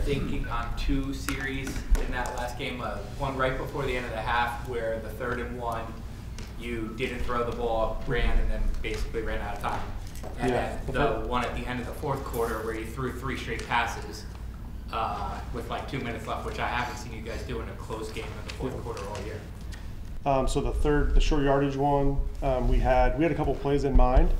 think, on two series in that last game. One right before the end of the half where the 3rd and 1, you didn't throw the ball, ran, and then basically ran out of time. And then the one at the end of the 4th quarter where you threw 3 straight passes with like 2 minutes left, which I haven't seen you guys do in a close game in the 4th quarter all year. So the short yardage one, we had a couple plays in mind.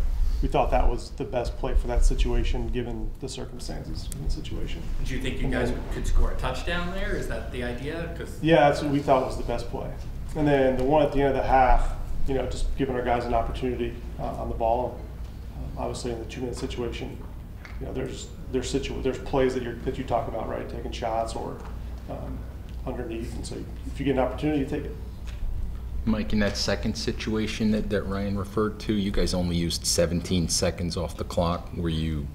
We thought that was the best play for that situation, given the circumstances in the situation. Did you think you guys could score a touchdown there? Is that the idea? Yeah, that's what we thought was the best play. And then the one at the end of the half, just giving our guys an opportunity on the ball. Obviously, in the 2-minute situation, there's plays that you talk about, right? Taking shots or underneath, and so if you get an opportunity, you take it. Mike, in that second situation that Ryan referred to, you guys only used 17 seconds off the clock. Were you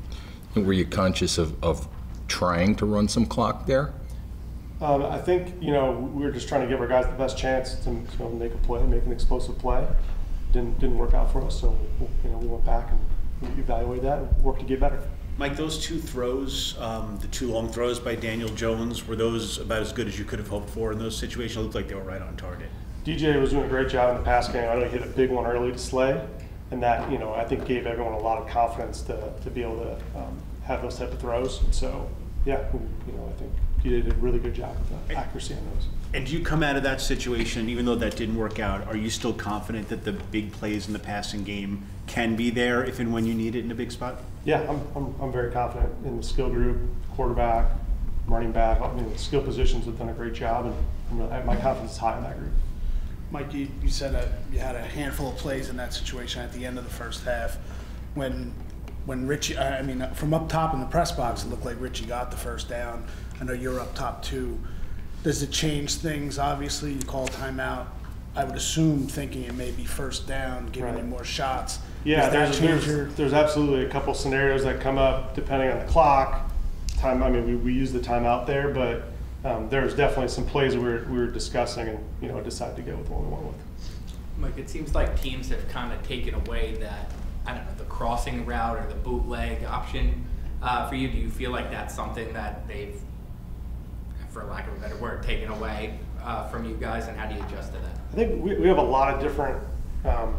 conscious of trying to run some clock there? I think we were just trying to give our guys the best chance to make a play, make an explosive play. Didn't work out for us, so we went back and evaluated that and worked to get better. Mike, those 2 throws, the 2 long throws by Daniel Jones, were those about as good as you could have hoped for in those situations? It looked like they were right on target. DJ was doing a great job in the pass game. I know he hit a big one early to Slay, and that I think gave everyone a lot of confidence to be able to have those type of throws. And so, yeah, I think he did a really good job with the accuracy on those. And do you come out of that situation, even though that didn't work out, are you still confident that the big plays in the passing game can be there if and when you need it in a big spot? Yeah, I'm very confident in the skill group, quarterback, running back. The skill positions have done a great job, and my confidence is high in that group. Mike, you said that you had a handful of plays in that situation at the end of the first half. When Richie, from up top in the press box, it looked like Richie got the first down. I know you're up top too. Does it change things? Obviously, you call timeout. I would assume thinking it may be first down, giving you more shots. Yeah, there's absolutely a couple scenarios that come up depending on the clock. We use the timeout there, but there's definitely some plays we were discussing and decided to go with what we went with. Mike, it seems like teams have kind of taken away that, the crossing route or the bootleg option for you. Do you feel like that's something that they've, for lack of a better word, taken away from you guys, and how do you adjust to that? I think we have a lot of different, I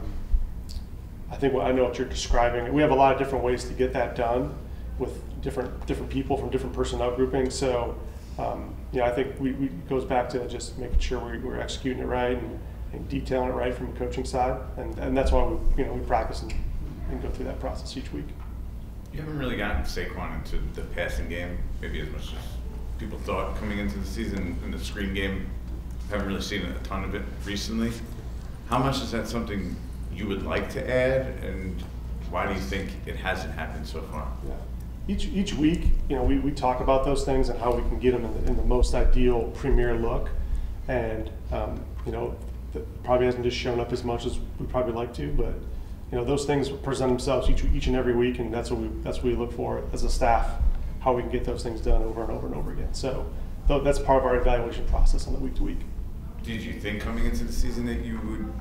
know what you're describing. We have a lot of different ways to get that done with different people from different personnel groupings. So, I think it goes back to just making sure we're executing it right and detailing it right from the coaching side, and that's why we practice and go through that process each week. You haven't really gotten Saquon into the passing game, maybe as much as people thought coming into the season. In the screen game, haven't really seen a ton of it recently. How much is that something you would like to add, and why do you think it hasn't happened so far? Yeah. Each week, we talk about those things and how we can get them in the most ideal premier look, and that probably hasn't just shown up as much as we probably like to, but those things present themselves each and every week, and that's what we look for as a staff, how we can get those things done over and over and over again. So that's part of our evaluation process on the week to week. Did you think coming into the season that you would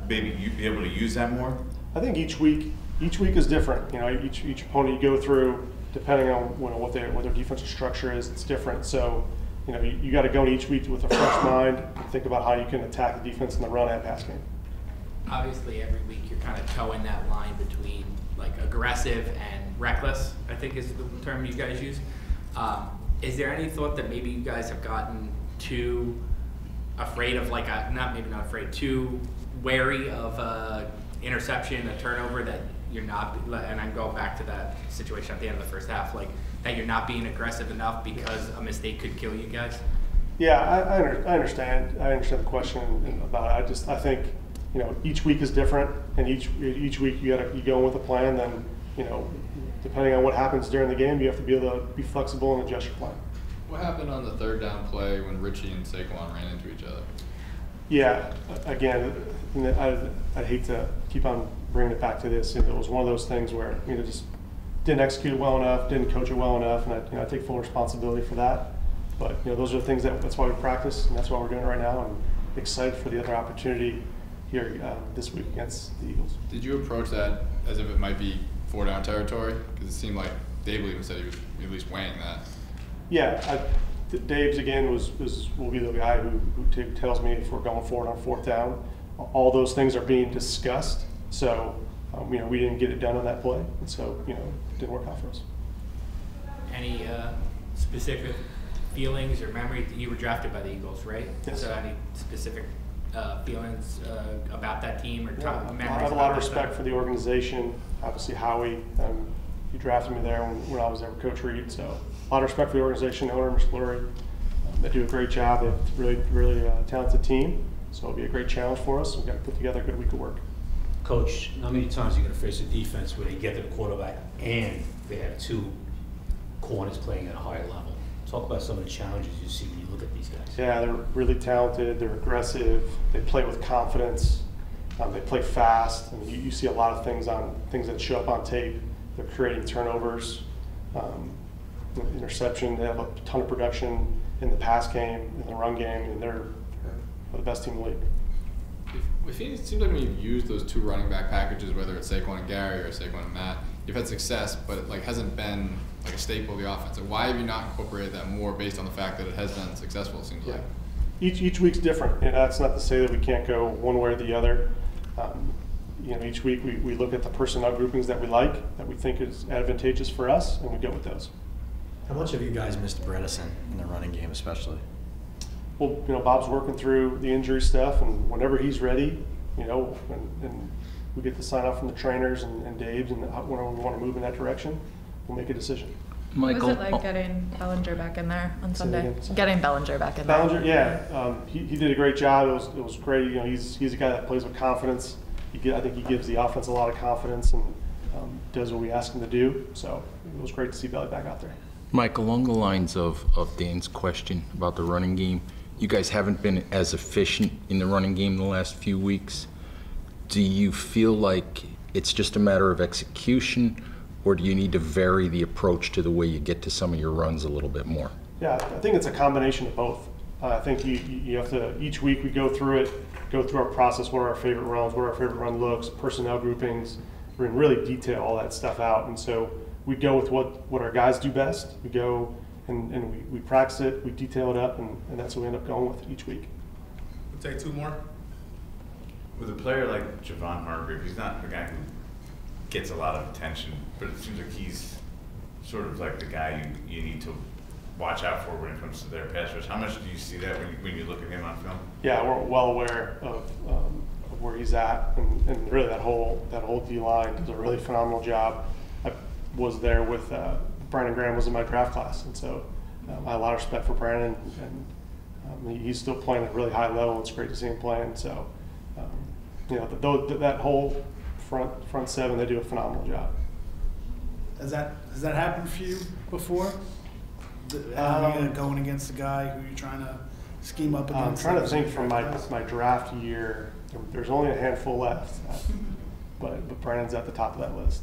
maybe you'd be able to use that more? I think each week is different. Each opponent you go through, depending on what their defensive structure is, it's different. So you got to go each week with a fresh mind and think about how you can attack the defense in the run and pass game. Obviously, every week you're kind of towing that line between like aggressive and reckless, I think is the term you guys use. Is there any thought that maybe you guys have gotten too afraid of too wary of a interception, a turnover, that you're not, and I'm going back to that situation at the end of the first half, like that you're not being aggressive enough because a mistake could kill you guys? Yeah, I understand. I understand the question about it. I think each week is different, and each week you go in with a plan. Then depending on what happens during the game, you have to be able to be flexible and adjust your plan. What happened on the 3rd down play when Richie and Saquon ran into each other? Yeah, again, I'd hate to keep on bringing it back to this. It was one of those things where just didn't execute it well enough, didn't coach it well enough, and I take full responsibility for that. But those are the things that's why we practice, and that's what we're doing right now. I'm excited for the other opportunity here this week against the Eagles. Did you approach that as if it might be 4-down territory? Because it seemed like Dable even said he was at least weighing that. Dave's again will be the guy who tells me if we're going forward on fourth down. All those things are being discussed. So we didn't get it done on that play, and so it didn't work out for us. Any specific feelings or memory? You were drafted by the Eagles, right? Yes. So any specific feelings about that team or memories? I have a lot of respect for the organization. Obviously, Howie, he drafted me there when I was there with Coach Reed. So a lot of respect for the organization, owner, Mr. Lurie. They do a great job. They have a really talented team. So it'll be a great challenge for us. We've got to put together a good week of work. Coach, how many times are you going to face a defense where they get to the quarterback and they have two corners playing at a higher level? Talk about some of the challenges you see when you look at these guys. Yeah, they're really talented. They're aggressive. They play with confidence. They play fast. I mean, you see a lot of things that show up on tape. They're creating turnovers, interception. They have a ton of production in the pass game, in the run game, and they're the best team in the league. It seems like when you've used those two running back packages, whether it's Saquon and Gary or Saquon and Matt, you've had success, but it hasn't been like a staple of the offense. So why have you not incorporated that more based on the fact that it has been successful, it seems like? Each week's different, and that's not to say that we can't go one way or the other. Each week we look at the personnel groupings that we like, that we think is advantageous for us, and we go with those. How much have you guys missed Bredesen in the running game, especially? Well, Bob's working through the injury stuff, and whenever he's ready, and we get the sign off from the trainers and Dave's, and whenever we want to move in that direction, we'll make a decision. Michael, what was it like getting Bellinger back in there on Sunday? Getting Bellinger back in there. Bellinger, he did a great job. It was great. He's a guy that plays with confidence. I think he gives the offense a lot of confidence and does what we ask him to do. So it was great to see Belly back out there. Mike, along the lines of Dan's question about the running game, you guys haven't been as efficient in the running game the last few weeks. Do you feel like it's just a matter of execution, or do you need to vary the approach to the way you get to some of your runs a little bit more? Yeah, I think it's a combination of both. I think you have to, each week we go through our process, what are our favorite runs, what are our favorite run looks, personnel groupings, we're in really detail all that stuff out. And so we go with what our guys do best. We go and we practice it, we detail it up, and that's what we end up going with each week. We'll take two more. With a player like Javon Hargrave, he's not the guy who gets a lot of attention, but it seems like he's sort of like the guy you need to watch out for when it comes to their pass rush. How much do you see that when you look at him on film? Yeah, we're well aware of where he's at, and really that whole D-line does a really phenomenal job. I was there with Brandon Graham was in my draft class, and so I have a lot of respect for Brandon, and he's still playing at a really high level. It's great to see him playing. So that whole front seven, they do a phenomenal job. Has that happened for you before? Going against the guy who you're trying to scheme up against? I'm trying to think from my draft year. There's only a handful left, but Brandon's at the top of that list.